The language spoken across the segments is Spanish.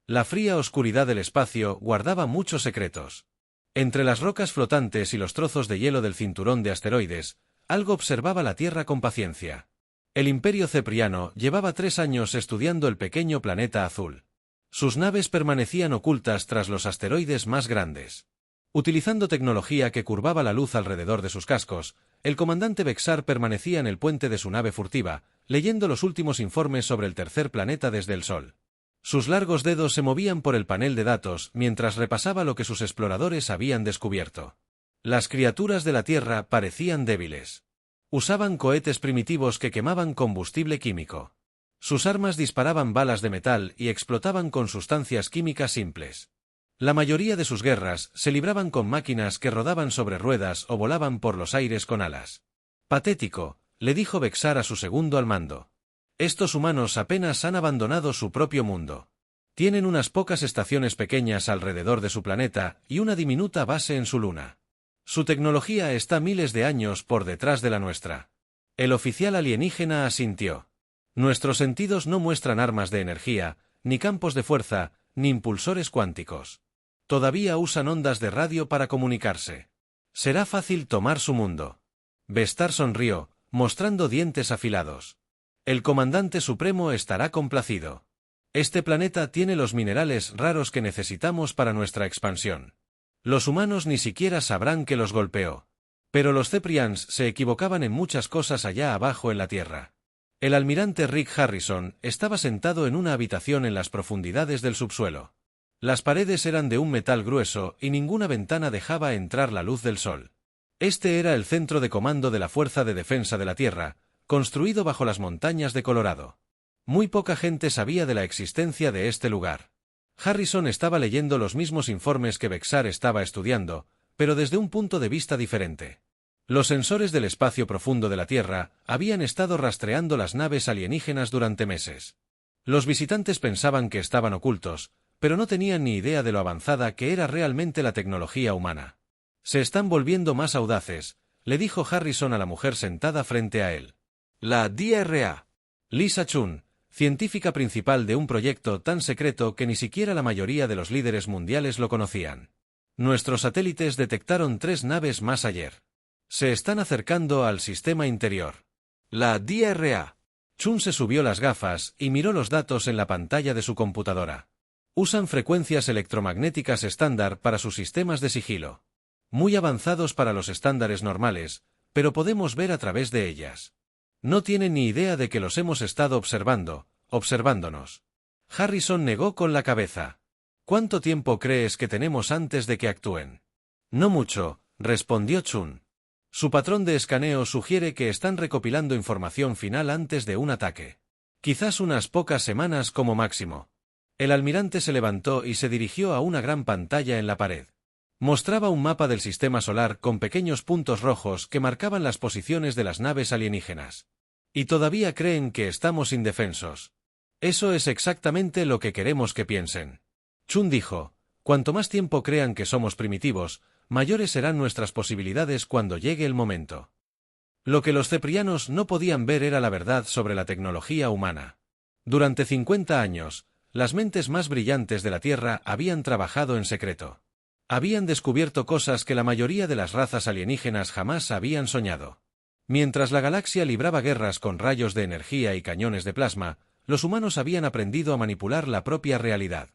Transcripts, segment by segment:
La fría oscuridad del espacio guardaba muchos secretos. Entre las rocas flotantes y los trozos de hielo del cinturón de asteroides, algo observaba la Tierra con paciencia. El Imperio Cepriano llevaba 3 años estudiando el pequeño planeta azul. Sus naves permanecían ocultas tras los asteroides más grandes. Utilizando tecnología que curvaba la luz alrededor de sus cascos, el comandante Bexar permanecía en el puente de su nave furtiva, leyendo los últimos informes sobre el tercer planeta desde el Sol. Sus largos dedos se movían por el panel de datos mientras repasaba lo que sus exploradores habían descubierto. Las criaturas de la Tierra parecían débiles. Usaban cohetes primitivos que quemaban combustible químico. Sus armas disparaban balas de metal y explotaban con sustancias químicas simples. La mayoría de sus guerras se libraban con máquinas que rodaban sobre ruedas o volaban por los aires con alas. Patético, le dijo Bexar a su segundo al mando. Estos humanos apenas han abandonado su propio mundo. Tienen unas pocas estaciones pequeñas alrededor de su planeta y una diminuta base en su luna. Su tecnología está miles de años por detrás de la nuestra. El oficial alienígena asintió. Nuestros sentidos no muestran armas de energía, ni campos de fuerza, ni impulsores cuánticos. Todavía usan ondas de radio para comunicarse. Será fácil tomar su mundo. Vestar sonrió, mostrando dientes afilados. El comandante supremo estará complacido. Este planeta tiene los minerales raros que necesitamos para nuestra expansión. Los humanos ni siquiera sabrán que los golpeó. Pero los Ceprians se equivocaban en muchas cosas allá abajo en la Tierra. El almirante Rick Harrison estaba sentado en una habitación en las profundidades del subsuelo. Las paredes eran de un metal grueso y ninguna ventana dejaba entrar la luz del sol. Este era el centro de comando de la Fuerza de Defensa de la Tierra, construido bajo las montañas de Colorado. Muy poca gente sabía de la existencia de este lugar. Harrison estaba leyendo los mismos informes que Bexar estaba estudiando, pero desde un punto de vista diferente. Los sensores del espacio profundo de la Tierra habían estado rastreando las naves alienígenas durante meses. Los visitantes pensaban que estaban ocultos, pero no tenían ni idea de lo avanzada que era realmente la tecnología humana. Se están volviendo más audaces, le dijo Harrison a la mujer sentada frente a él. La DRA. Lisa Chun, científica principal de un proyecto tan secreto que ni siquiera la mayoría de los líderes mundiales lo conocían. Nuestros satélites detectaron 3 naves más ayer. Se están acercando al sistema interior. La DRA. Chun se subió las gafas y miró los datos en la pantalla de su computadora. Usan frecuencias electromagnéticas estándar para sus sistemas de sigilo. Muy avanzados para los estándares normales, pero podemos ver a través de ellas. No tienen ni idea de que los hemos estado observándonos. Harrison negó con la cabeza. ¿Cuánto tiempo crees que tenemos antes de que actúen? No mucho, respondió Chun. Su patrón de escaneo sugiere que están recopilando información final antes de un ataque. Quizás unas pocas semanas como máximo. El almirante se levantó y se dirigió a una gran pantalla en la pared. Mostraba un mapa del sistema solar con pequeños puntos rojos que marcaban las posiciones de las naves alienígenas. Y todavía creen que estamos indefensos. Eso es exactamente lo que queremos que piensen. Chun dijo, cuanto más tiempo crean que somos primitivos, mayores serán nuestras posibilidades cuando llegue el momento. Lo que los ceprianos no podían ver era la verdad sobre la tecnología humana. Durante 50 años, las mentes más brillantes de la Tierra habían trabajado en secreto. Habían descubierto cosas que la mayoría de las razas alienígenas jamás habían soñado. Mientras la galaxia libraba guerras con rayos de energía y cañones de plasma, los humanos habían aprendido a manipular la propia realidad.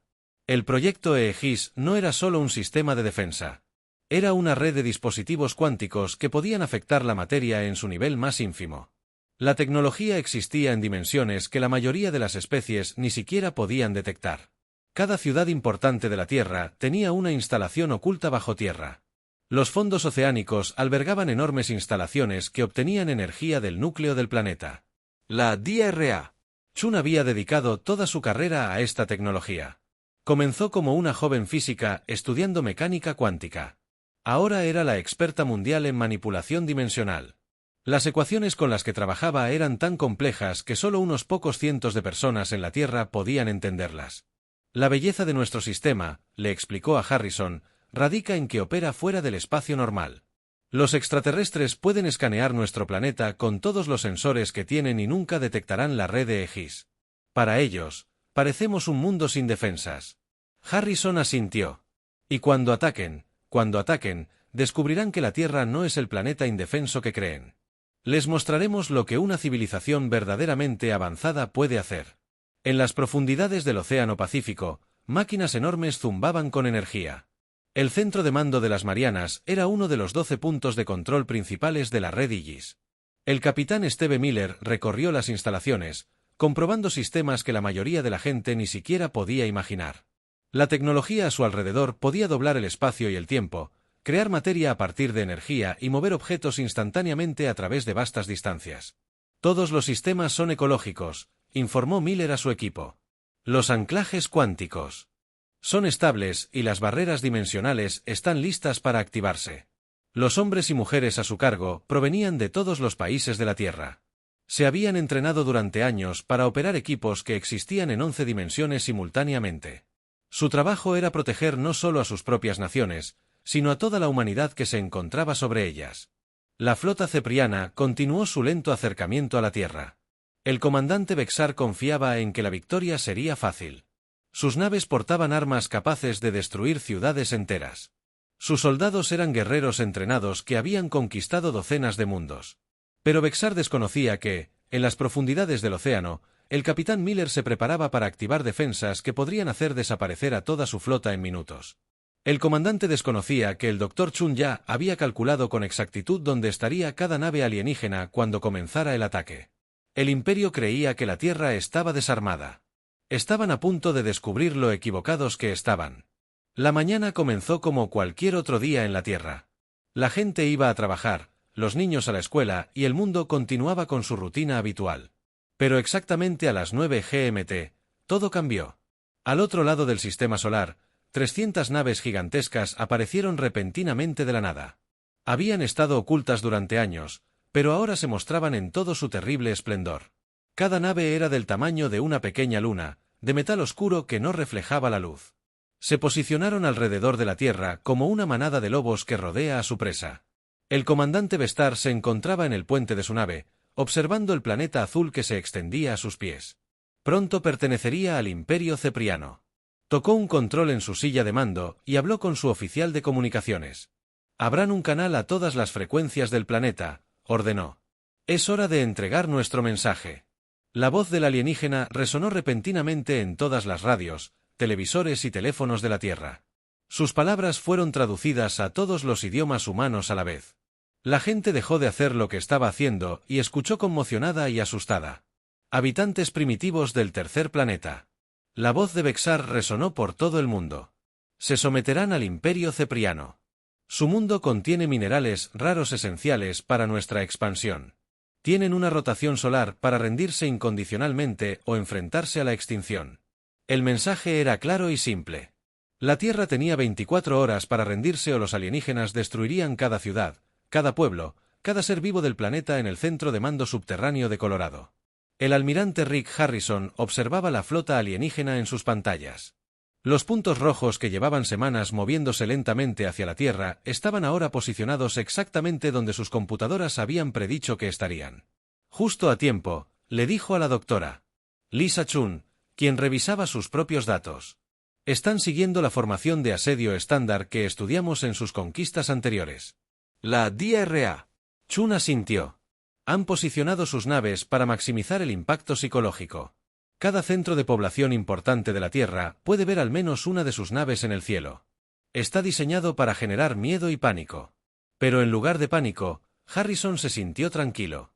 El proyecto Aegis no era solo un sistema de defensa. Era una red de dispositivos cuánticos que podían afectar la materia en su nivel más ínfimo. La tecnología existía en dimensiones que la mayoría de las especies ni siquiera podían detectar. Cada ciudad importante de la Tierra tenía una instalación oculta bajo tierra. Los fondos oceánicos albergaban enormes instalaciones que obtenían energía del núcleo del planeta. La DRA. Chun había dedicado toda su carrera a esta tecnología. Comenzó como una joven física estudiando mecánica cuántica. Ahora era la experta mundial en manipulación dimensional. Las ecuaciones con las que trabajaba eran tan complejas que solo unos pocos cientos de personas en la Tierra podían entenderlas. La belleza de nuestro sistema, le explicó a Harrison, radica en que opera fuera del espacio normal. Los extraterrestres pueden escanear nuestro planeta con todos los sensores que tienen y nunca detectarán la red de Aegis. Para ellos, parecemos un mundo sin defensas. Harrison asintió. Y cuando ataquen, descubrirán que la Tierra no es el planeta indefenso que creen. Les mostraremos lo que una civilización verdaderamente avanzada puede hacer. En las profundidades del Océano Pacífico, máquinas enormes zumbaban con energía. El centro de mando de las Marianas era uno de los 12 puntos de control principales de la red Aegis. El capitán Steve Miller recorrió las instalaciones, comprobando sistemas que la mayoría de la gente ni siquiera podía imaginar. La tecnología a su alrededor podía doblar el espacio y el tiempo, crear materia a partir de energía y mover objetos instantáneamente a través de vastas distancias. Todos los sistemas son ecológicos, informó Miller a su equipo. Los anclajes cuánticos son estables y las barreras dimensionales están listas para activarse. Los hombres y mujeres a su cargo provenían de todos los países de la Tierra. Se habían entrenado durante años para operar equipos que existían en 11 dimensiones simultáneamente. Su trabajo era proteger no solo a sus propias naciones, sino a toda la humanidad que se encontraba sobre ellas. La flota cepriana continuó su lento acercamiento a la Tierra. El comandante Bexar confiaba en que la victoria sería fácil. Sus naves portaban armas capaces de destruir ciudades enteras. Sus soldados eran guerreros entrenados que habían conquistado docenas de mundos. Pero Bexar desconocía que, en las profundidades del océano, el capitán Miller se preparaba para activar defensas que podrían hacer desaparecer a toda su flota en minutos. El comandante desconocía que el Dr. Chun ya había calculado con exactitud dónde estaría cada nave alienígena cuando comenzara el ataque. El Imperio creía que la Tierra estaba desarmada. Estaban a punto de descubrir lo equivocados que estaban. La mañana comenzó como cualquier otro día en la Tierra. La gente iba a trabajar, los niños a la escuela y el mundo continuaba con su rutina habitual. Pero exactamente a las 9 GMT, todo cambió. Al otro lado del sistema solar, 300 naves gigantescas aparecieron repentinamente de la nada. Habían estado ocultas durante años, pero ahora se mostraban en todo su terrible esplendor. Cada nave era del tamaño de una pequeña luna, de metal oscuro que no reflejaba la luz. Se posicionaron alrededor de la Tierra como una manada de lobos que rodea a su presa. El comandante Bestar se encontraba en el puente de su nave, observando el planeta azul que se extendía a sus pies. Pronto pertenecería al Imperio Cepriano. Tocó un control en su silla de mando y habló con su oficial de comunicaciones. «Abran un canal a todas las frecuencias del planeta», ordenó. «Es hora de entregar nuestro mensaje». La voz del alienígena resonó repentinamente en todas las radios, televisores y teléfonos de la Tierra. Sus palabras fueron traducidas a todos los idiomas humanos a la vez. La gente dejó de hacer lo que estaba haciendo y escuchó conmocionada y asustada. «Habitantes primitivos del tercer planeta». La voz de Bexar resonó por todo el mundo. «Se someterán al Imperio Cepriano. Su mundo contiene minerales raros esenciales para nuestra expansión. Tienen una rotación solar para rendirse incondicionalmente o enfrentarse a la extinción». El mensaje era claro y simple. La Tierra tenía 24 horas para rendirse o los alienígenas destruirían cada ciudad, cada pueblo, cada ser vivo del planeta en el centro de mando subterráneo de Colorado. El almirante Rick Harrison observaba la flota alienígena en sus pantallas. Los puntos rojos que llevaban semanas moviéndose lentamente hacia la Tierra estaban ahora posicionados exactamente donde sus computadoras habían predicho que estarían. Justo a tiempo, le dijo a la doctora Lisa Chun, quien revisaba sus propios datos. Están siguiendo la formación de asedio estándar que estudiamos en sus conquistas anteriores. La DRA. Chun asintió. Han posicionado sus naves para maximizar el impacto psicológico. Cada centro de población importante de la Tierra puede ver al menos una de sus naves en el cielo. Está diseñado para generar miedo y pánico. Pero en lugar de pánico, Harrison se sintió tranquilo.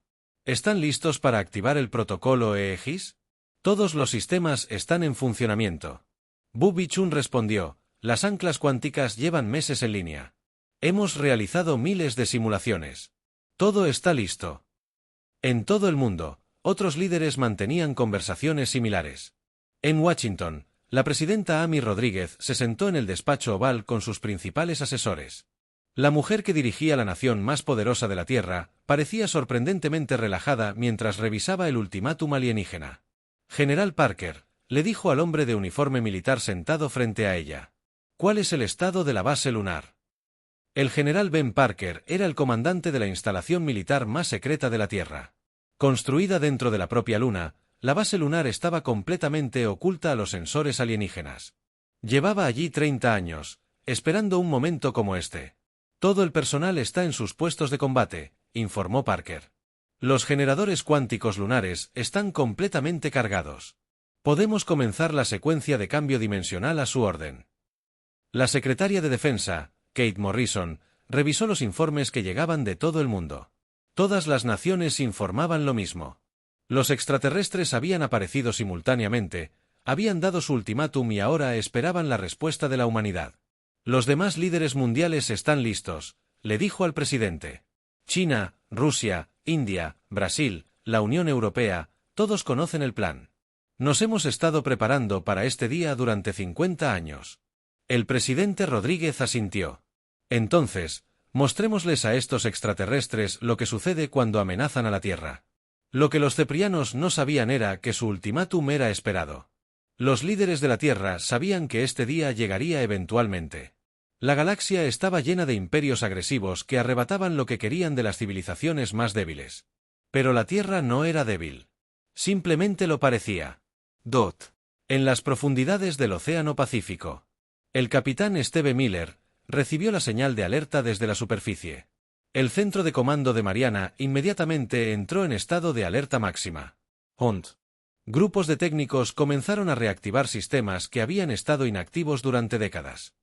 ¿Están listos para activar el protocolo Aegis? Todos los sistemas están en funcionamiento. Bubby Chun respondió, las anclas cuánticas llevan meses en línea. Hemos realizado miles de simulaciones. Todo está listo. En todo el mundo, otros líderes mantenían conversaciones similares. En Washington, la presidenta Amy Rodríguez se sentó en el despacho oval con sus principales asesores. La mujer que dirigía la nación más poderosa de la Tierra parecía sorprendentemente relajada mientras revisaba el ultimátum alienígena. General Parker, le dijo al hombre de uniforme militar sentado frente a ella. ¿Cuál es el estado de la base lunar? El general Ben Parker era el comandante de la instalación militar más secreta de la Tierra. Construida dentro de la propia Luna, la base lunar estaba completamente oculta a los sensores alienígenas. Llevaba allí 30 años, esperando un momento como este. Todo el personal está en sus puestos de combate, informó Parker. Los generadores cuánticos lunares están completamente cargados. Podemos comenzar la secuencia de cambio dimensional a su orden. La secretaria de Defensa, Kate Morrison, revisó los informes que llegaban de todo el mundo. Todas las naciones informaban lo mismo. Los extraterrestres habían aparecido simultáneamente, habían dado su ultimátum y ahora esperaban la respuesta de la humanidad. Los demás líderes mundiales están listos, le dijo al presidente. China, Rusia, India, Brasil, la Unión Europea, todos conocen el plan. Nos hemos estado preparando para este día durante 50 años. El presidente Rodríguez asintió. Entonces, mostrémosles a estos extraterrestres lo que sucede cuando amenazan a la Tierra. Lo que los ceprianos no sabían era que su ultimátum era esperado. Los líderes de la Tierra sabían que este día llegaría eventualmente. La galaxia estaba llena de imperios agresivos que arrebataban lo que querían de las civilizaciones más débiles. Pero la Tierra no era débil. Simplemente lo parecía. En las profundidades del Océano Pacífico. El capitán Steve Miller recibió la señal de alerta desde la superficie. El centro de comando de Mariana inmediatamente entró en estado de alerta máxima. Grupos de técnicos comenzaron a reactivar sistemas que habían estado inactivos durante décadas.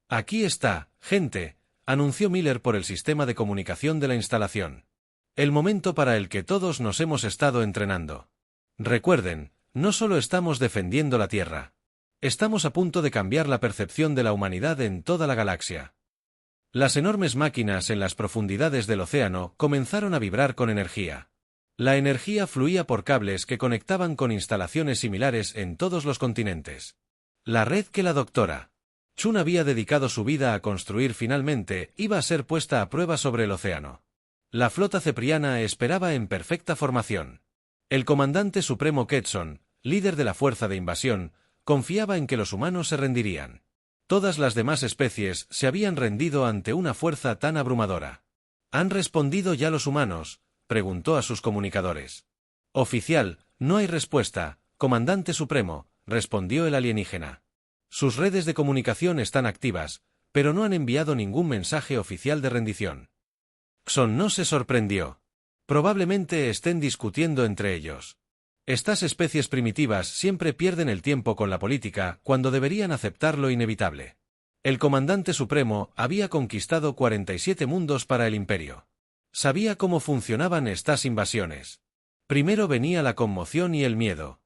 Aquí está, gente, anunció Miller por el sistema de comunicación de la instalación. El momento para el que todos nos hemos estado entrenando. Recuerden, no solo estamos defendiendo la Tierra. Estamos a punto de cambiar la percepción de la humanidad en toda la galaxia. Las enormes máquinas en las profundidades del océano comenzaron a vibrar con energía. La energía fluía por cables que conectaban con instalaciones similares en todos los continentes. La red que la doctora Chun había dedicado su vida a construir finalmente iba a ser puesta a prueba sobre el océano. La flota cepriana esperaba en perfecta formación. El comandante supremo Ketson, líder de la fuerza de invasión, confiaba en que los humanos se rendirían. Todas las demás especies se habían rendido ante una fuerza tan abrumadora. ¿Han respondido ya los humanos?, preguntó a sus comunicadores. Oficial, no hay respuesta, comandante supremo, respondió el alienígena. Sus redes de comunicación están activas, pero no han enviado ningún mensaje oficial de rendición. Xon no se sorprendió. Probablemente estén discutiendo entre ellos. Estas especies primitivas siempre pierden el tiempo con la política cuando deberían aceptar lo inevitable. El comandante supremo había conquistado 47 mundos para el imperio. Sabía cómo funcionaban estas invasiones. Primero venía la conmoción y el miedo.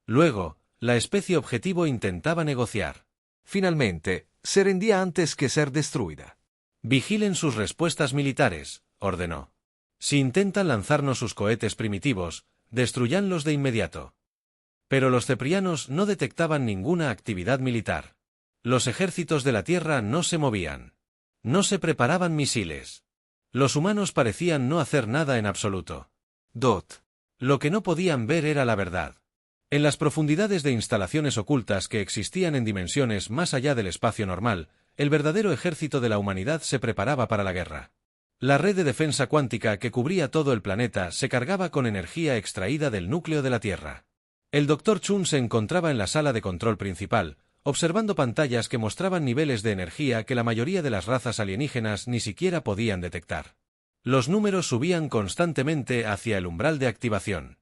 Luego, la especie objetivo intentaba negociar. Finalmente, se rendía antes que ser destruida. Vigilen sus respuestas militares, ordenó. Si intentan lanzarnos sus cohetes primitivos, destruyanlos de inmediato. Pero los ceprianos no detectaban ninguna actividad militar. Los ejércitos de la Tierra no se movían. No se preparaban misiles. Los humanos parecían no hacer nada en absoluto. Lo que no podían ver era la verdad. En las profundidades de instalaciones ocultas que existían en dimensiones más allá del espacio normal, el verdadero ejército de la humanidad se preparaba para la guerra. La red de defensa cuántica que cubría todo el planeta se cargaba con energía extraída del núcleo de la Tierra. El Dr. Chun se encontraba en la sala de control principal, observando pantallas que mostraban niveles de energía que la mayoría de las razas alienígenas ni siquiera podían detectar. Los números subían constantemente hacia el umbral de activación.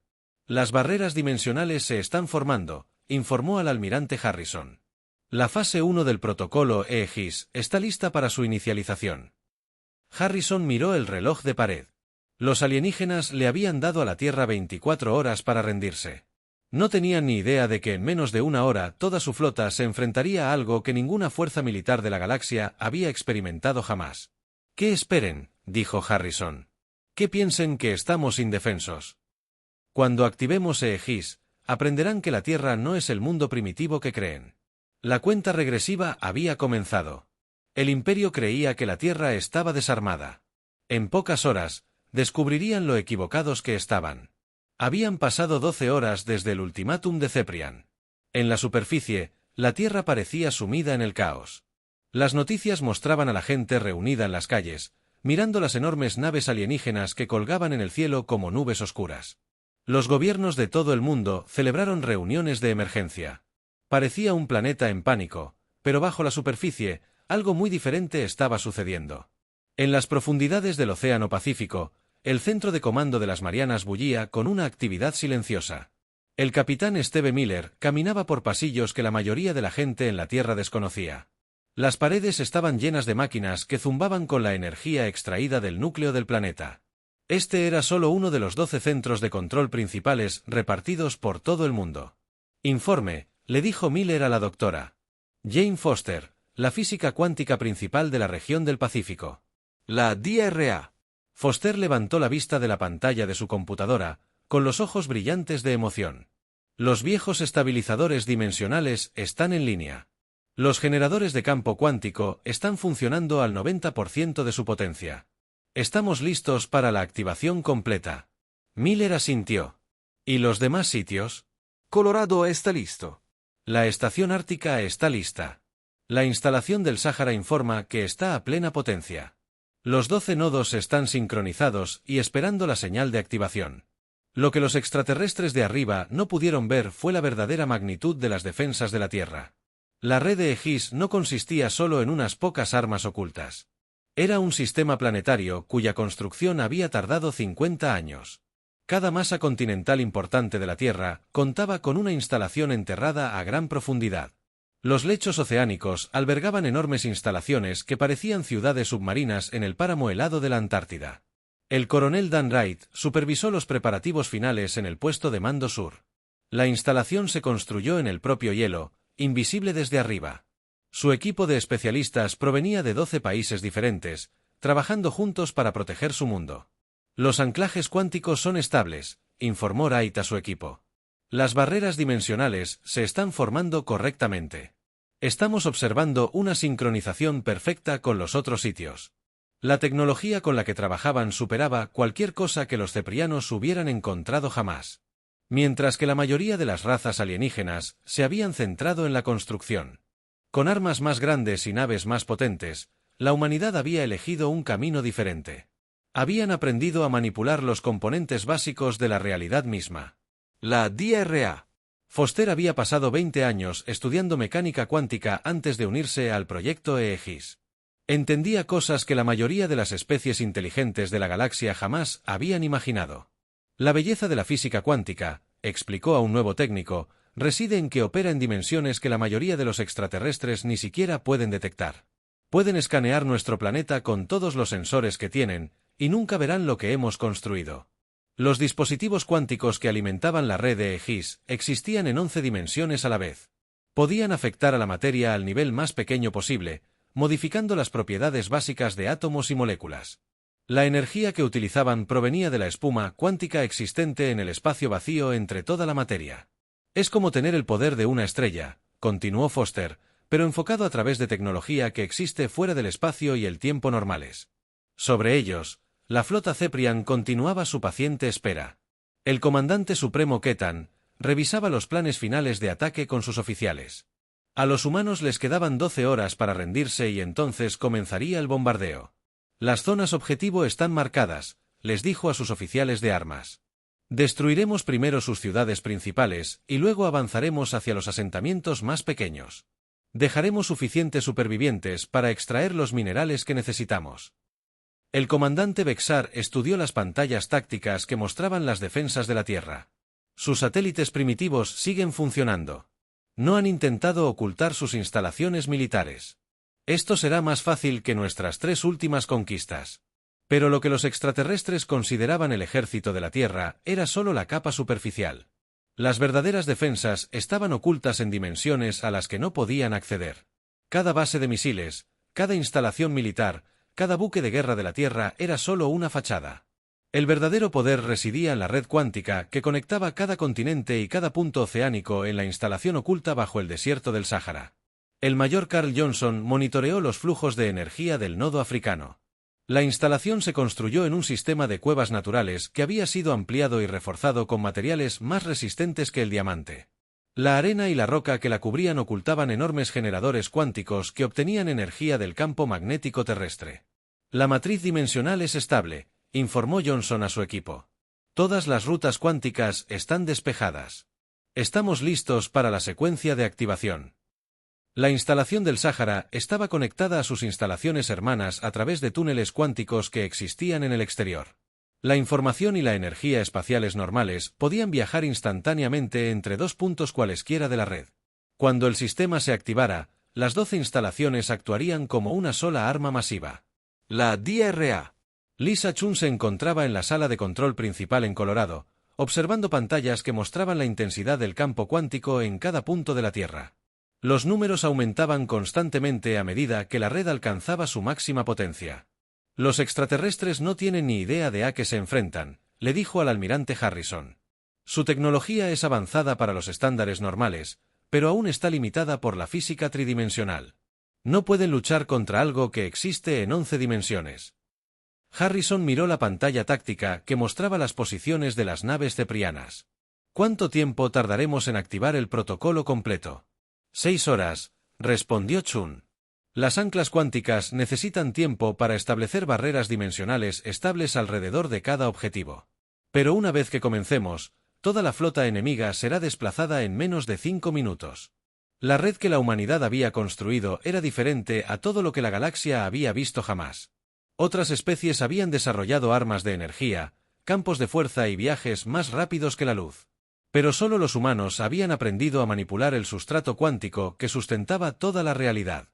Las barreras dimensionales se están formando, informó al almirante Harrison. La fase 1 del protocolo Aegis está lista para su inicialización. Harrison miró el reloj de pared. Los alienígenas le habían dado a la Tierra 24 horas para rendirse. No tenían ni idea de que en menos de una hora toda su flota se enfrentaría a algo que ninguna fuerza militar de la galaxia había experimentado jamás. «¿Qué esperen?», dijo Harrison. «¿Qué piensen que estamos indefensos? Cuando activemos Aegis, aprenderán que la Tierra no es el mundo primitivo que creen». La cuenta regresiva había comenzado. El Imperio creía que la Tierra estaba desarmada. En pocas horas, descubrirían lo equivocados que estaban. Habían pasado 12 horas desde el ultimátum de Ceprian. En la superficie, la Tierra parecía sumida en el caos. Las noticias mostraban a la gente reunida en las calles, mirando las enormes naves alienígenas que colgaban en el cielo como nubes oscuras. Los gobiernos de todo el mundo celebraron reuniones de emergencia. Parecía un planeta en pánico, pero bajo la superficie, algo muy diferente estaba sucediendo. En las profundidades del Océano Pacífico, el centro de comando de las Marianas bullía con una actividad silenciosa. El capitán Steve Miller caminaba por pasillos que la mayoría de la gente en la Tierra desconocía. Las paredes estaban llenas de máquinas que zumbaban con la energía extraída del núcleo del planeta. Este era solo uno de los 12 centros de control principales repartidos por todo el mundo. Informe, le dijo Miller a la doctora Jane Foster, la física cuántica principal de la región del Pacífico. La DRA. Foster levantó la vista de la pantalla de su computadora, con los ojos brillantes de emoción. Los viejos estabilizadores dimensionales están en línea. Los generadores de campo cuántico están funcionando al 90% de su potencia. Estamos listos para la activación completa. Miller asintió. ¿Y los demás sitios? Colorado está listo. La estación ártica está lista. La instalación del Sáhara informa que está a plena potencia. Los 12 nodos están sincronizados y esperando la señal de activación. Lo que los extraterrestres de arriba no pudieron ver fue la verdadera magnitud de las defensas de la Tierra. La red de Aegis no consistía solo en unas pocas armas ocultas. Era un sistema planetario cuya construcción había tardado 50 años. Cada masa continental importante de la Tierra contaba con una instalación enterrada a gran profundidad. Los lechos oceánicos albergaban enormes instalaciones que parecían ciudades submarinas en el páramo helado de la Antártida. El coronel Dan Wright supervisó los preparativos finales en el puesto de mando sur. La instalación se construyó en el propio hielo, invisible desde arriba. Su equipo de especialistas provenía de 12 países diferentes, trabajando juntos para proteger su mundo. Los anclajes cuánticos son estables, informó Wright a su equipo. Las barreras dimensionales se están formando correctamente. Estamos observando una sincronización perfecta con los otros sitios. La tecnología con la que trabajaban superaba cualquier cosa que los ceprianos hubieran encontrado jamás. Mientras que la mayoría de las razas alienígenas se habían centrado en la construcción. Con armas más grandes y naves más potentes, la humanidad había elegido un camino diferente. Habían aprendido a manipular los componentes básicos de la realidad misma. La DRA. Foster había pasado 20 años estudiando mecánica cuántica antes de unirse al proyecto Aegis. Entendía cosas que la mayoría de las especies inteligentes de la galaxia jamás habían imaginado. La belleza de la física cuántica, explicó a un nuevo técnico, reside en que opera en dimensiones que la mayoría de los extraterrestres ni siquiera pueden detectar. Pueden escanear nuestro planeta con todos los sensores que tienen, y nunca verán lo que hemos construido. Los dispositivos cuánticos que alimentaban la red de Aegis existían en 11 dimensiones a la vez. Podían afectar a la materia al nivel más pequeño posible, modificando las propiedades básicas de átomos y moléculas. La energía que utilizaban provenía de la espuma cuántica existente en el espacio vacío entre toda la materia. Es como tener el poder de una estrella, continuó Foster, pero enfocado a través de tecnología que existe fuera del espacio y el tiempo normales. Sobre ellos, la flota Ceprian continuaba su paciente espera. El comandante supremo Ketan revisaba los planes finales de ataque con sus oficiales. A los humanos les quedaban 12 horas para rendirse y entonces comenzaría el bombardeo. Las zonas objetivo están marcadas, les dijo a sus oficiales de armas. Destruiremos primero sus ciudades principales y luego avanzaremos hacia los asentamientos más pequeños. Dejaremos suficientes supervivientes para extraer los minerales que necesitamos. El comandante Bexar estudió las pantallas tácticas que mostraban las defensas de la Tierra. Sus satélites primitivos siguen funcionando. No han intentado ocultar sus instalaciones militares. Esto será más fácil que nuestras 3 últimas conquistas. Pero lo que los extraterrestres consideraban el ejército de la Tierra era solo la capa superficial. Las verdaderas defensas estaban ocultas en dimensiones a las que no podían acceder. Cada base de misiles, cada instalación militar, cada buque de guerra de la Tierra era solo una fachada. El verdadero poder residía en la red cuántica que conectaba cada continente y cada punto oceánico en la instalación oculta bajo el desierto del Sáhara. El mayor Carl Johnson monitoreó los flujos de energía del nodo africano. La instalación se construyó en un sistema de cuevas naturales que había sido ampliado y reforzado con materiales más resistentes que el diamante. La arena y la roca que la cubrían ocultaban enormes generadores cuánticos que obtenían energía del campo magnético terrestre. La matriz dimensional es estable, informó Johnson a su equipo. Todas las rutas cuánticas están despejadas. Estamos listos para la secuencia de activación. La instalación del Sáhara estaba conectada a sus instalaciones hermanas a través de túneles cuánticos que existían en el exterior. La información y la energía espaciales normales podían viajar instantáneamente entre dos puntos cualesquiera de la red. Cuando el sistema se activara, las 12 instalaciones actuarían como una sola arma masiva. La DRA. Lisa Chun se encontraba en la sala de control principal en Colorado, observando pantallas que mostraban la intensidad del campo cuántico en cada punto de la Tierra. Los números aumentaban constantemente a medida que la red alcanzaba su máxima potencia. Los extraterrestres no tienen ni idea de a qué se enfrentan, le dijo al almirante Harrison. Su tecnología es avanzada para los estándares normales, pero aún está limitada por la física tridimensional. No pueden luchar contra algo que existe en 11 dimensiones. Harrison miró la pantalla táctica que mostraba las posiciones de las naves ceprianas. ¿Cuánto tiempo tardaremos en activar el protocolo completo? 6 horas, respondió Chun. Las anclas cuánticas necesitan tiempo para establecer barreras dimensionales estables alrededor de cada objetivo. Pero una vez que comencemos, toda la flota enemiga será desplazada en menos de 5 minutos. La red que la humanidad había construido era diferente a todo lo que la galaxia había visto jamás. Otras especies habían desarrollado armas de energía, campos de fuerza y viajes más rápidos que la luz. Pero solo los humanos habían aprendido a manipular el sustrato cuántico que sustentaba toda la realidad.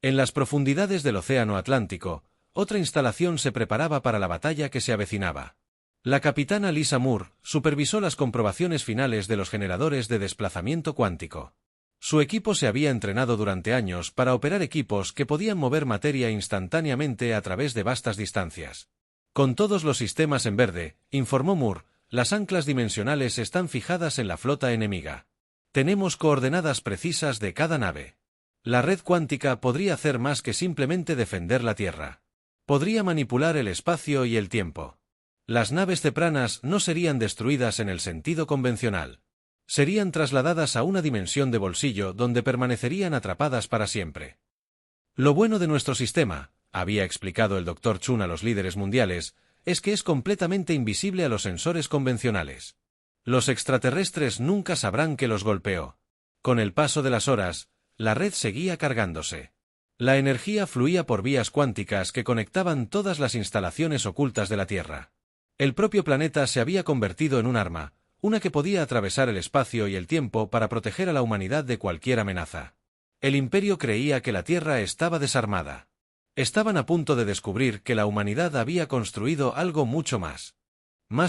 En las profundidades del Océano Atlántico, otra instalación se preparaba para la batalla que se avecinaba. La capitana Lisa Moore supervisó las comprobaciones finales de los generadores de desplazamiento cuántico. Su equipo se había entrenado durante años para operar equipos que podían mover materia instantáneamente a través de vastas distancias. Con todos los sistemas en verde, informó Moore, las anclas dimensionales están fijadas en la flota enemiga. Tenemos coordenadas precisas de cada nave. La red cuántica podría hacer más que simplemente defender la Tierra. Podría manipular el espacio y el tiempo. Las naves cepranas no serían destruidas en el sentido convencional. Serían trasladadas a una dimensión de bolsillo donde permanecerían atrapadas para siempre. Lo bueno de nuestro sistema, había explicado el Dr. Chun a los líderes mundiales, es que es completamente invisible a los sensores convencionales. Los extraterrestres nunca sabrán que los golpeó. Con el paso de las horas, la red seguía cargándose. La energía fluía por vías cuánticas que conectaban todas las instalaciones ocultas de la Tierra. El propio planeta se había convertido en un arma, una que podía atravesar el espacio y el tiempo para proteger a la humanidad de cualquier amenaza. El Imperio creía que la Tierra estaba desarmada. Estaban a punto de descubrir que la humanidad había construido algo mucho más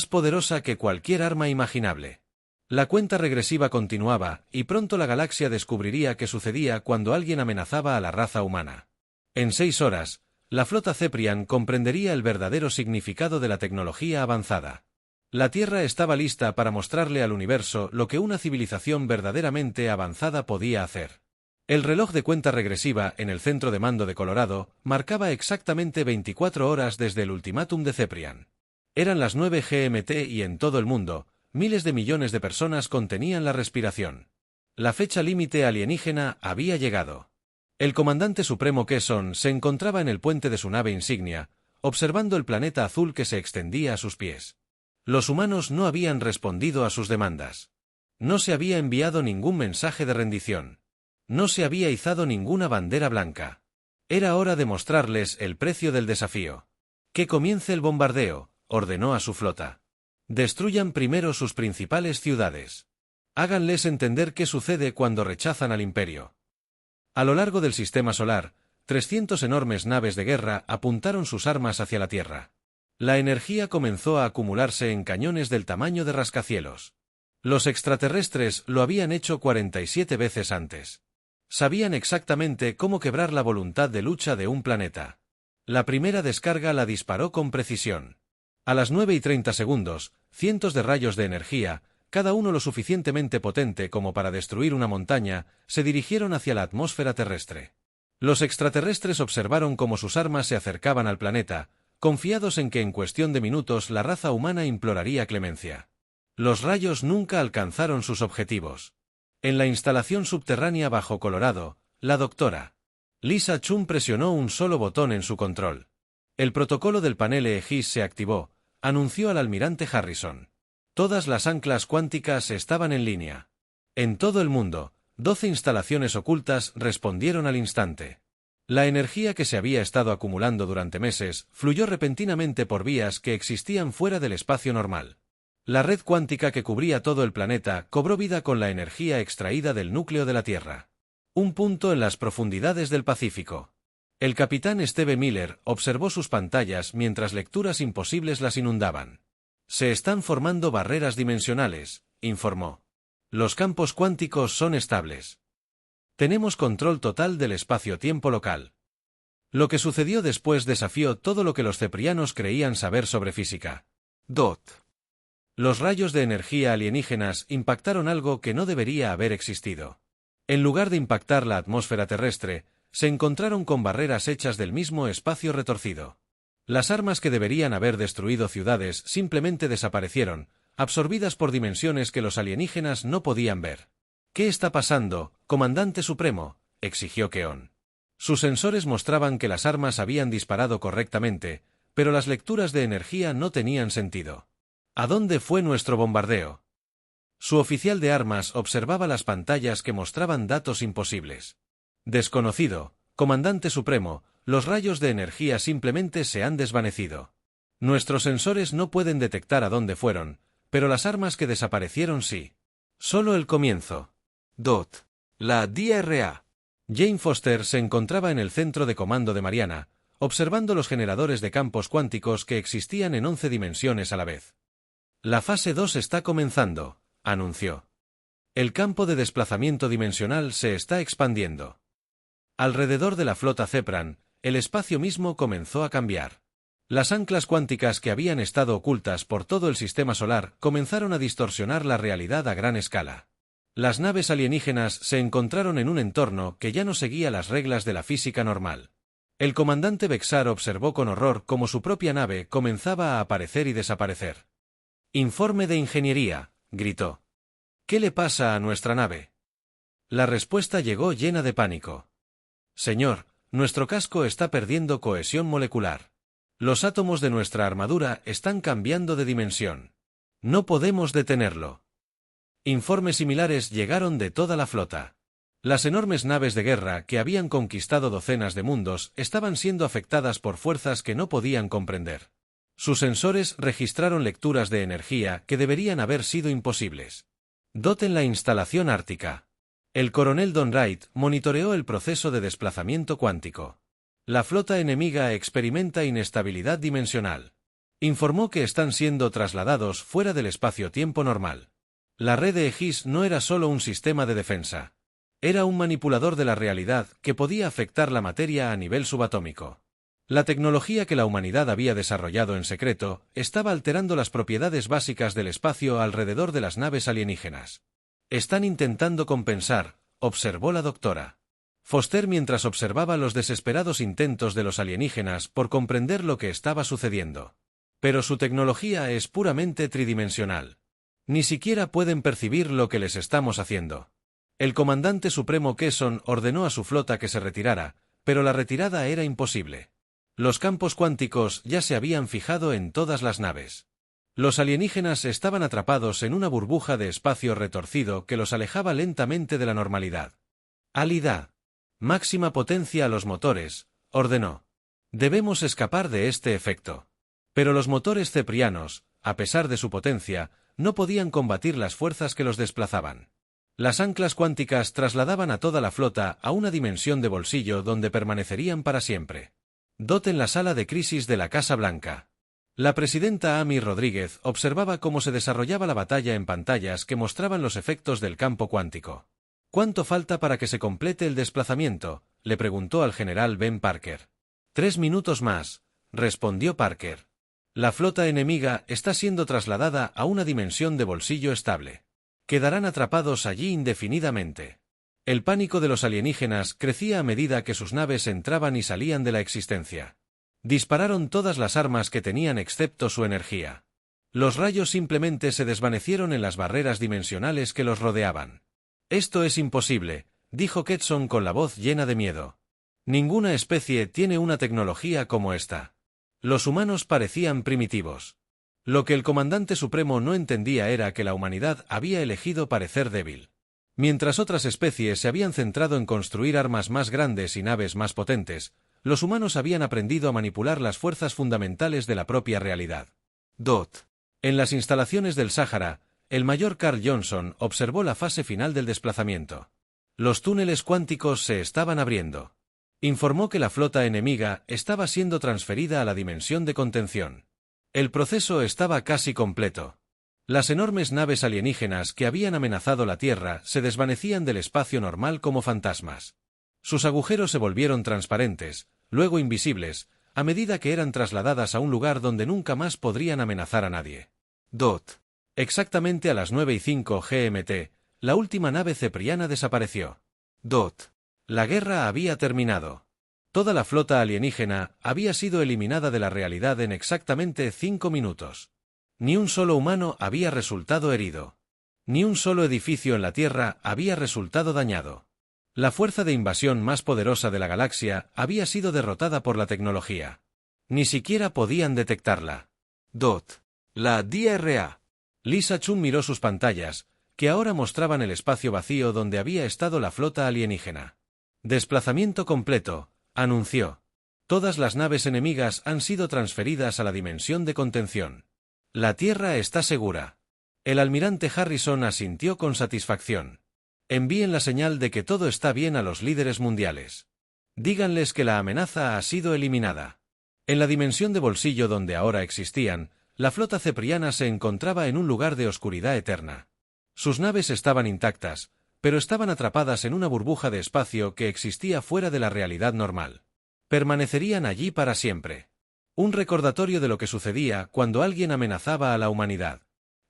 poderosa que cualquier arma imaginable. La cuenta regresiva continuaba, y pronto la galaxia descubriría qué sucedía cuando alguien amenazaba a la raza humana. En 6 horas, la flota Ceprian comprendería el verdadero significado de la tecnología avanzada. La Tierra estaba lista para mostrarle al universo lo que una civilización verdaderamente avanzada podía hacer. El reloj de cuenta regresiva en el centro de mando de Colorado marcaba exactamente 24 horas desde el ultimátum de Ceprian. Eran las 9 GMT y en todo el mundo, miles de millones de personas contenían la respiración. La fecha límite alienígena había llegado. El comandante supremo Kesson se encontraba en el puente de su nave insignia, observando el planeta azul que se extendía a sus pies. Los humanos no habían respondido a sus demandas. No se había enviado ningún mensaje de rendición. No se había izado ninguna bandera blanca. Era hora de mostrarles el precio del desafío. Que comience el bombardeo, ordenó a su flota. Destruyan primero sus principales ciudades. Háganles entender qué sucede cuando rechazan al Imperio. A lo largo del sistema solar, 300 enormes naves de guerra apuntaron sus armas hacia la Tierra. La energía comenzó a acumularse en cañones del tamaño de rascacielos. Los extraterrestres lo habían hecho 47 veces antes. Sabían exactamente cómo quebrar la voluntad de lucha de un planeta. La primera descarga la disparó con precisión. A las 9:30 segundos, cientos de rayos de energía, cada uno lo suficientemente potente como para destruir una montaña, se dirigieron hacia la atmósfera terrestre. Los extraterrestres observaron cómo sus armas se acercaban al planeta, confiados en que en cuestión de minutos la raza humana imploraría clemencia. Los rayos nunca alcanzaron sus objetivos. En la instalación subterránea bajo Colorado, la doctora Lisa Chun presionó un solo botón en su control. El protocolo del panel EEGIS se activó, anunció al almirante Harrison. Todas las anclas cuánticas estaban en línea. En todo el mundo, 12 instalaciones ocultas respondieron al instante. La energía que se había estado acumulando durante meses fluyó repentinamente por vías que existían fuera del espacio normal. La red cuántica que cubría todo el planeta cobró vida con la energía extraída del núcleo de la Tierra. Un punto en las profundidades del Pacífico. El capitán Steve Miller observó sus pantallas mientras lecturas imposibles las inundaban. Se están formando barreras dimensionales, informó. Los campos cuánticos son estables. Tenemos control total del espacio-tiempo local. Lo que sucedió después desafió todo lo que los ceprianos creían saber sobre física. Los rayos de energía alienígenas impactaron algo que no debería haber existido. En lugar de impactar la atmósfera terrestre, se encontraron con barreras hechas del mismo espacio retorcido. Las armas que deberían haber destruido ciudades simplemente desaparecieron, absorbidas por dimensiones que los alienígenas no podían ver. ¿Qué está pasando, comandante supremo?, exigió Keon. Sus sensores mostraban que las armas habían disparado correctamente, pero las lecturas de energía no tenían sentido. ¿A dónde fue nuestro bombardeo? Su oficial de armas observaba las pantallas que mostraban datos imposibles. Desconocido, comandante supremo, los rayos de energía simplemente se han desvanecido. Nuestros sensores no pueden detectar a dónde fueron, pero las armas que desaparecieron sí. Solo el comienzo. La DRA. Jane Foster se encontraba en el centro de comando de Mariana, observando los generadores de campos cuánticos que existían en 11 dimensiones a la vez. La fase 2 está comenzando, anunció. El campo de desplazamiento dimensional se está expandiendo. Alrededor de la flota Cepran, el espacio mismo comenzó a cambiar. Las anclas cuánticas que habían estado ocultas por todo el sistema solar comenzaron a distorsionar la realidad a gran escala. Las naves alienígenas se encontraron en un entorno que ya no seguía las reglas de la física normal. El comandante Bexar observó con horror cómo su propia nave comenzaba a aparecer y desaparecer. «Informe de ingeniería», gritó. «¿Qué le pasa a nuestra nave?» La respuesta llegó llena de pánico. «Señor, nuestro casco está perdiendo cohesión molecular. Los átomos de nuestra armadura están cambiando de dimensión. No podemos detenerlo». Informes similares llegaron de toda la flota. Las enormes naves de guerra que habían conquistado docenas de mundos estaban siendo afectadas por fuerzas que no podían comprender. Sus sensores registraron lecturas de energía que deberían haber sido imposibles. En la instalación ártica. El coronel Don Wright monitoreó el proceso de desplazamiento cuántico. La flota enemiga experimenta inestabilidad dimensional. Informó que están siendo trasladados fuera del espacio-tiempo normal. La red de Aegis no era solo un sistema de defensa. Era un manipulador de la realidad que podía afectar la materia a nivel subatómico. La tecnología que la humanidad había desarrollado en secreto estaba alterando las propiedades básicas del espacio alrededor de las naves alienígenas. Están intentando compensar, observó la doctora Foster mientras observaba los desesperados intentos de los alienígenas por comprender lo que estaba sucediendo. Pero su tecnología es puramente tridimensional. Ni siquiera pueden percibir lo que les estamos haciendo. El comandante supremo Kesson ordenó a su flota que se retirara, pero la retirada era imposible. Los campos cuánticos ya se habían fijado en todas las naves. Los alienígenas estaban atrapados en una burbuja de espacio retorcido que los alejaba lentamente de la normalidad. «Alida. Máxima potencia a los motores», ordenó. «Debemos escapar de este efecto». Pero los motores ceprianos, a pesar de su potencia, no podían combatir las fuerzas que los desplazaban. Las anclas cuánticas trasladaban a toda la flota a una dimensión de bolsillo donde permanecerían para siempre. En la sala de crisis de la Casa Blanca. La presidenta Amy Rodríguez observaba cómo se desarrollaba la batalla en pantallas que mostraban los efectos del campo cuántico. «¿Cuánto falta para que se complete el desplazamiento?», le preguntó al general Ben Parker. 3 minutos más, respondió Parker. La flota enemiga está siendo trasladada a una dimensión de bolsillo estable. Quedarán atrapados allí indefinidamente. El pánico de los alienígenas crecía a medida que sus naves entraban y salían de la existencia. Dispararon todas las armas que tenían excepto su energía. Los rayos simplemente se desvanecieron en las barreras dimensionales que los rodeaban. «Esto es imposible», dijo Ketson con la voz llena de miedo. «Ninguna especie tiene una tecnología como esta». Los humanos parecían primitivos. Lo que el comandante supremo no entendía era que la humanidad había elegido parecer débil. Mientras otras especies se habían centrado en construir armas más grandes y naves más potentes, los humanos habían aprendido a manipular las fuerzas fundamentales de la propia realidad. En las instalaciones del Sáhara, el mayor Carl Johnson observó la fase final del desplazamiento. Los túneles cuánticos se estaban abriendo. Informó que la flota enemiga estaba siendo transferida a la dimensión de contención. El proceso estaba casi completo. Las enormes naves alienígenas que habían amenazado la Tierra se desvanecían del espacio normal como fantasmas. Sus agujeros se volvieron transparentes, luego invisibles, a medida que eran trasladadas a un lugar donde nunca más podrían amenazar a nadie. Exactamente a las 9:05 GMT, la última nave cepriana desapareció. La guerra había terminado. Toda la flota alienígena había sido eliminada de la realidad en exactamente 5 minutos. Ni un solo humano había resultado herido. Ni un solo edificio en la Tierra había resultado dañado. La fuerza de invasión más poderosa de la galaxia había sido derrotada por la tecnología. Ni siquiera podían detectarla. La DRA. Lisa Chun miró sus pantallas, que ahora mostraban el espacio vacío donde había estado la flota alienígena. Desplazamiento completo, anunció. Todas las naves enemigas han sido transferidas a la dimensión de contención. La Tierra está segura. El almirante Harrison asintió con satisfacción. Envíen la señal de que todo está bien a los líderes mundiales. Díganles que la amenaza ha sido eliminada. En la dimensión de bolsillo donde ahora existían, la flota cepriana se encontraba en un lugar de oscuridad eterna. Sus naves estaban intactas, pero estaban atrapadas en una burbuja de espacio que existía fuera de la realidad normal. Permanecerían allí para siempre. Un recordatorio de lo que sucedía cuando alguien amenazaba a la humanidad.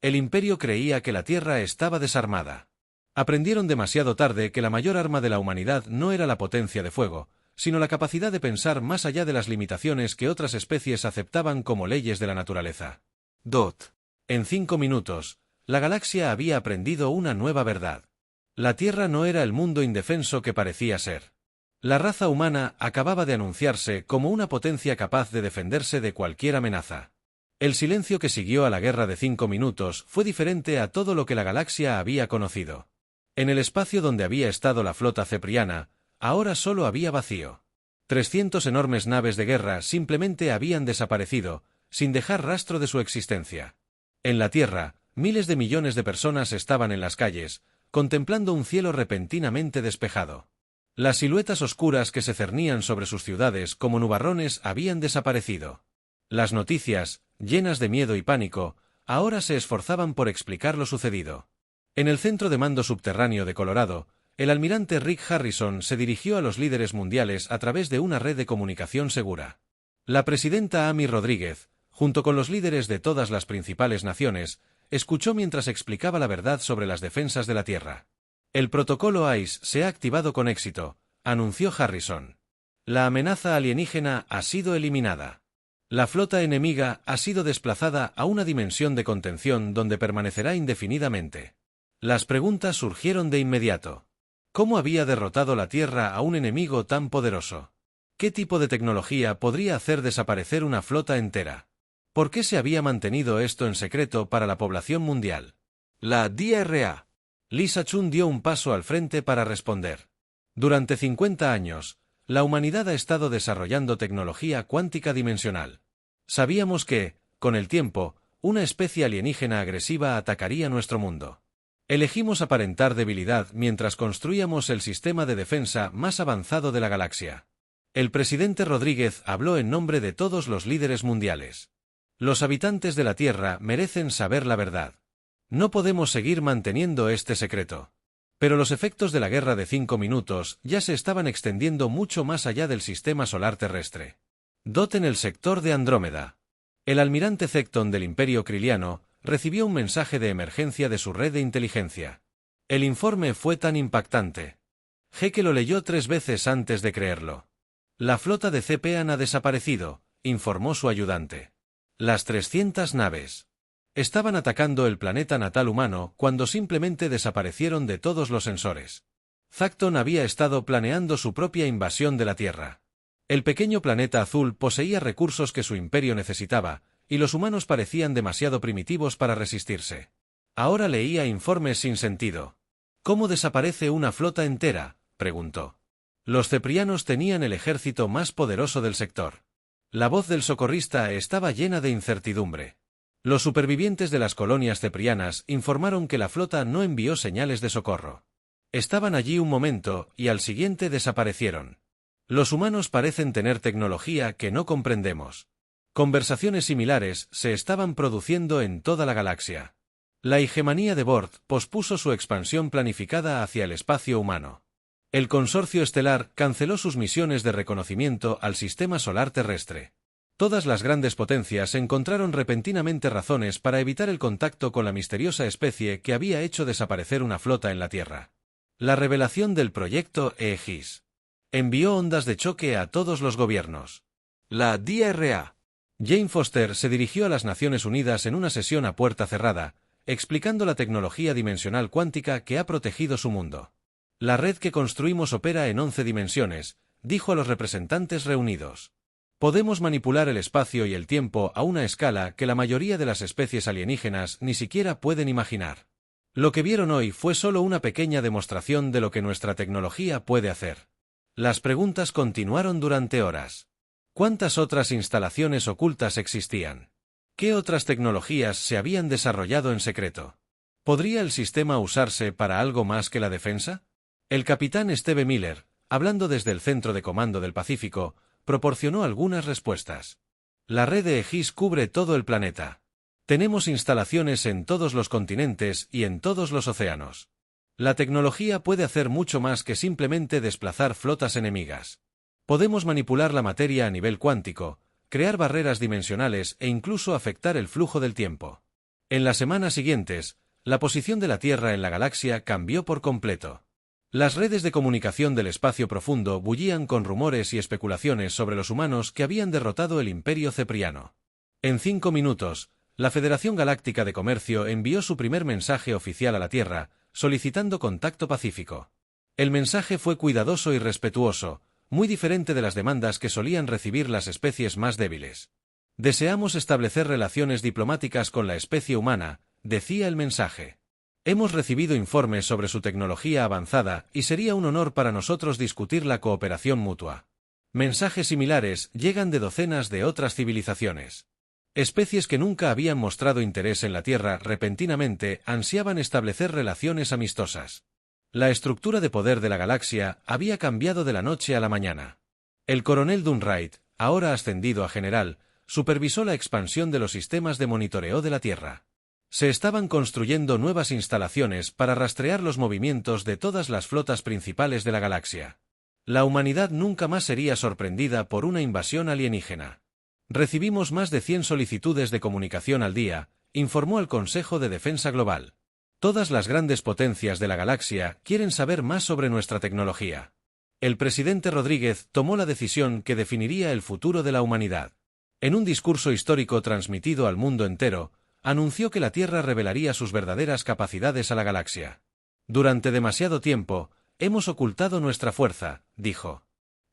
El Imperio creía que la Tierra estaba desarmada. Aprendieron demasiado tarde que la mayor arma de la humanidad no era la potencia de fuego, sino la capacidad de pensar más allá de las limitaciones que otras especies aceptaban como leyes de la naturaleza. En 5 minutos, la galaxia había aprendido una nueva verdad. La Tierra no era el mundo indefenso que parecía ser. La raza humana acababa de anunciarse como una potencia capaz de defenderse de cualquier amenaza. El silencio que siguió a la guerra de 5 minutos fue diferente a todo lo que la galaxia había conocido. En el espacio donde había estado la flota cepriana, ahora solo había vacío. 300 enormes naves de guerra simplemente habían desaparecido, sin dejar rastro de su existencia. En la Tierra, miles de millones de personas estaban en las calles, contemplando un cielo repentinamente despejado. Las siluetas oscuras que se cernían sobre sus ciudades como nubarrones habían desaparecido. Las noticias, llenas de miedo y pánico, ahora se esforzaban por explicar lo sucedido. En el centro de mando subterráneo de Colorado, el almirante Rick Harrison se dirigió a los líderes mundiales a través de una red de comunicación segura. La presidenta Amy Rodríguez, junto con los líderes de todas las principales naciones, escuchó mientras explicaba la verdad sobre las defensas de la Tierra. El protocolo ICE se ha activado con éxito, anunció Harrison. La amenaza alienígena ha sido eliminada. La flota enemiga ha sido desplazada a una dimensión de contención donde permanecerá indefinidamente. Las preguntas surgieron de inmediato. ¿Cómo había derrotado la Tierra a un enemigo tan poderoso? ¿Qué tipo de tecnología podría hacer desaparecer una flota entera? ¿Por qué se había mantenido esto en secreto para la población mundial? La DRA. Lisa Chun dio un paso al frente para responder. Durante 50 años, la humanidad ha estado desarrollando tecnología cuántica dimensional. Sabíamos que, con el tiempo, una especie alienígena agresiva atacaría nuestro mundo. Elegimos aparentar debilidad mientras construíamos el sistema de defensa más avanzado de la galaxia. El presidente Rodríguez habló en nombre de todos los líderes mundiales. Los habitantes de la Tierra merecen saber la verdad. No podemos seguir manteniendo este secreto. Pero los efectos de la guerra de 5 minutos ya se estaban extendiendo mucho más allá del sistema solar terrestre. En el sector de Andrómeda. El almirante Zecton del Imperio Kriliano recibió un mensaje de emergencia de su red de inteligencia. El informe fue tan impactante. Que lo leyó 3 veces antes de creerlo. La flota de Cepean ha desaparecido, informó su ayudante. Las 300 naves estaban atacando el planeta natal humano cuando simplemente desaparecieron de todos los sensores. Zecton había estado planeando su propia invasión de la Tierra. El pequeño planeta azul poseía recursos que su imperio necesitaba, y los humanos parecían demasiado primitivos para resistirse. Ahora leía informes sin sentido. ¿Cómo desaparece una flota entera?, preguntó. Los ceprianos tenían el ejército más poderoso del sector. La voz del socorrista estaba llena de incertidumbre. Los supervivientes de las colonias ceprianas informaron que la flota no envió señales de socorro. Estaban allí un momento y al siguiente desaparecieron. Los humanos parecen tener tecnología que no comprendemos. Conversaciones similares se estaban produciendo en toda la galaxia. La hegemonía de Bord pospuso su expansión planificada hacia el espacio humano. El consorcio estelar canceló sus misiones de reconocimiento al sistema solar terrestre. Todas las grandes potencias encontraron repentinamente razones para evitar el contacto con la misteriosa especie que había hecho desaparecer una flota en la Tierra. La revelación del proyecto Aegis envió ondas de choque a todos los gobiernos. La DRA. Jane Foster se dirigió a las Naciones Unidas en una sesión a puerta cerrada, explicando la tecnología dimensional cuántica que ha protegido su mundo. La red que construimos opera en 11 dimensiones, dijo a los representantes reunidos. Podemos manipular el espacio y el tiempo a una escala que la mayoría de las especies alienígenas ni siquiera pueden imaginar. Lo que vieron hoy fue solo una pequeña demostración de lo que nuestra tecnología puede hacer. Las preguntas continuaron durante horas. ¿Cuántas otras instalaciones ocultas existían? ¿Qué otras tecnologías se habían desarrollado en secreto? ¿Podría el sistema usarse para algo más que la defensa? El capitán Steve Miller, hablando desde el Centro de Comando del Pacífico, proporcionó algunas respuestas. La red de Aegis cubre todo el planeta. Tenemos instalaciones en todos los continentes y en todos los océanos. La tecnología puede hacer mucho más que simplemente desplazar flotas enemigas. Podemos manipular la materia a nivel cuántico, crear barreras dimensionales e incluso afectar el flujo del tiempo. En las semanas siguientes, la posición de la Tierra en la galaxia cambió por completo. Las redes de comunicación del espacio profundo bullían con rumores y especulaciones sobre los humanos que habían derrotado el Imperio Cepriano. En 5 minutos, la Federación Galáctica de Comercio envió su primer mensaje oficial a la Tierra, solicitando contacto pacífico. El mensaje fue cuidadoso y respetuoso, muy diferente de las demandas que solían recibir las especies más débiles. Deseamos establecer relaciones diplomáticas con la especie humana, decía el mensaje. Hemos recibido informes sobre su tecnología avanzada y sería un honor para nosotros discutir la cooperación mutua. Mensajes similares llegan de docenas de otras civilizaciones. Especies que nunca habían mostrado interés en la Tierra repentinamente ansiaban establecer relaciones amistosas. La estructura de poder de la galaxia había cambiado de la noche a la mañana. El coronel Dunright, ahora ascendido a general, supervisó la expansión de los sistemas de monitoreo de la Tierra. Se estaban construyendo nuevas instalaciones para rastrear los movimientos de todas las flotas principales de la galaxia. La humanidad nunca más sería sorprendida por una invasión alienígena. Recibimos más de 100 solicitudes de comunicación al día, informó el Consejo de Defensa Global. Todas las grandes potencias de la galaxia quieren saber más sobre nuestra tecnología. El presidente Rodríguez tomó la decisión que definiría el futuro de la humanidad. En un discurso histórico transmitido al mundo entero, anunció que la Tierra revelaría sus verdaderas capacidades a la galaxia. Durante demasiado tiempo, hemos ocultado nuestra fuerza, dijo.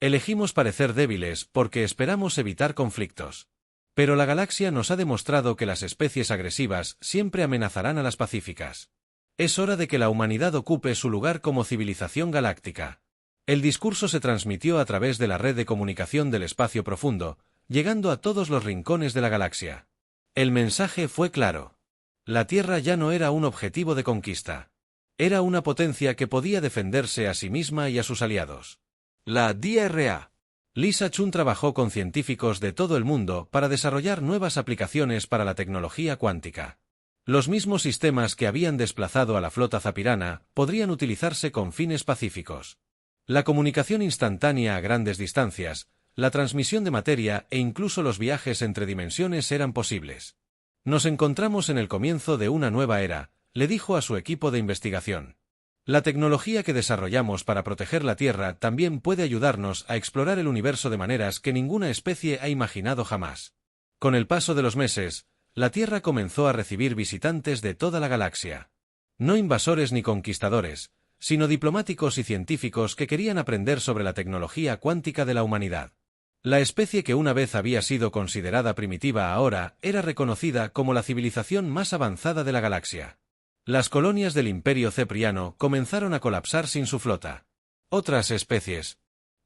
Elegimos parecer débiles porque esperamos evitar conflictos. Pero la galaxia nos ha demostrado que las especies agresivas siempre amenazarán a las pacíficas. Es hora de que la humanidad ocupe su lugar como civilización galáctica. El discurso se transmitió a través de la red de comunicación del espacio profundo, llegando a todos los rincones de la galaxia. El mensaje fue claro. La Tierra ya no era un objetivo de conquista. Era una potencia que podía defenderse a sí misma y a sus aliados. La DRA. Lisa Chun trabajó con científicos de todo el mundo para desarrollar nuevas aplicaciones para la tecnología cuántica. Los mismos sistemas que habían desplazado a la flota zapirana podrían utilizarse con fines pacíficos. La comunicación instantánea a grandes distancias, la transmisión de materia e incluso los viajes entre dimensiones eran posibles. Nos encontramos en el comienzo de una nueva era, le dijo a su equipo de investigación. La tecnología que desarrollamos para proteger la Tierra también puede ayudarnos a explorar el universo de maneras que ninguna especie ha imaginado jamás. Con el paso de los meses, la Tierra comenzó a recibir visitantes de toda la galaxia. No invasores ni conquistadores, sino diplomáticos y científicos que querían aprender sobre la tecnología cuántica de la humanidad. La especie que una vez había sido considerada primitiva ahora era reconocida como la civilización más avanzada de la galaxia. Las colonias del Imperio Cepriano comenzaron a colapsar sin su flota. Otras especies.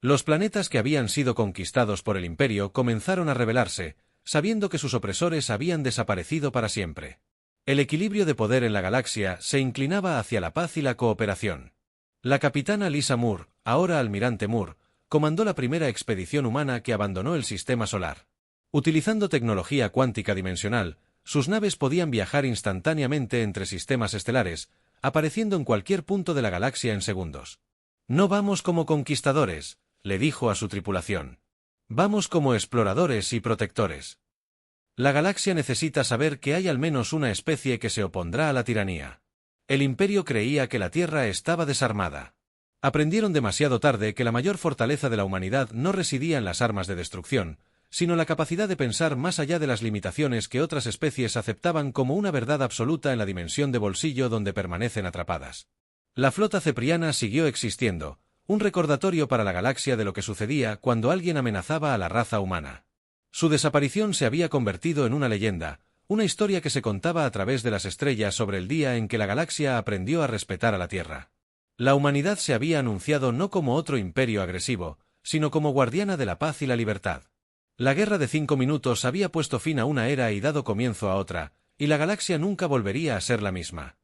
Los planetas que habían sido conquistados por el Imperio comenzaron a rebelarse, sabiendo que sus opresores habían desaparecido para siempre. El equilibrio de poder en la galaxia se inclinaba hacia la paz y la cooperación. La capitana Lisa Moore, ahora almirante Moore, comandó la primera expedición humana que abandonó el sistema solar. Utilizando tecnología cuántica dimensional, sus naves podían viajar instantáneamente entre sistemas estelares, apareciendo en cualquier punto de la galaxia en segundos. «No vamos como conquistadores», le dijo a su tripulación. «Vamos como exploradores y protectores. La galaxia necesita saber que hay al menos una especie que se opondrá a la tiranía». El Imperio creía que la Tierra estaba desarmada. Aprendieron demasiado tarde que la mayor fortaleza de la humanidad no residía en las armas de destrucción, sino la capacidad de pensar más allá de las limitaciones que otras especies aceptaban como una verdad absoluta en la dimensión de bolsillo donde permanecen atrapadas. La flota cepriana siguió existiendo, un recordatorio para la galaxia de lo que sucedía cuando alguien amenazaba a la raza humana. Su desaparición se había convertido en una leyenda, una historia que se contaba a través de las estrellas sobre el día en que la galaxia aprendió a respetar a la Tierra. La humanidad se había anunciado no como otro imperio agresivo, sino como guardiana de la paz y la libertad. La Guerra de 5 minutos había puesto fin a una era y dado comienzo a otra, y la galaxia nunca volvería a ser la misma.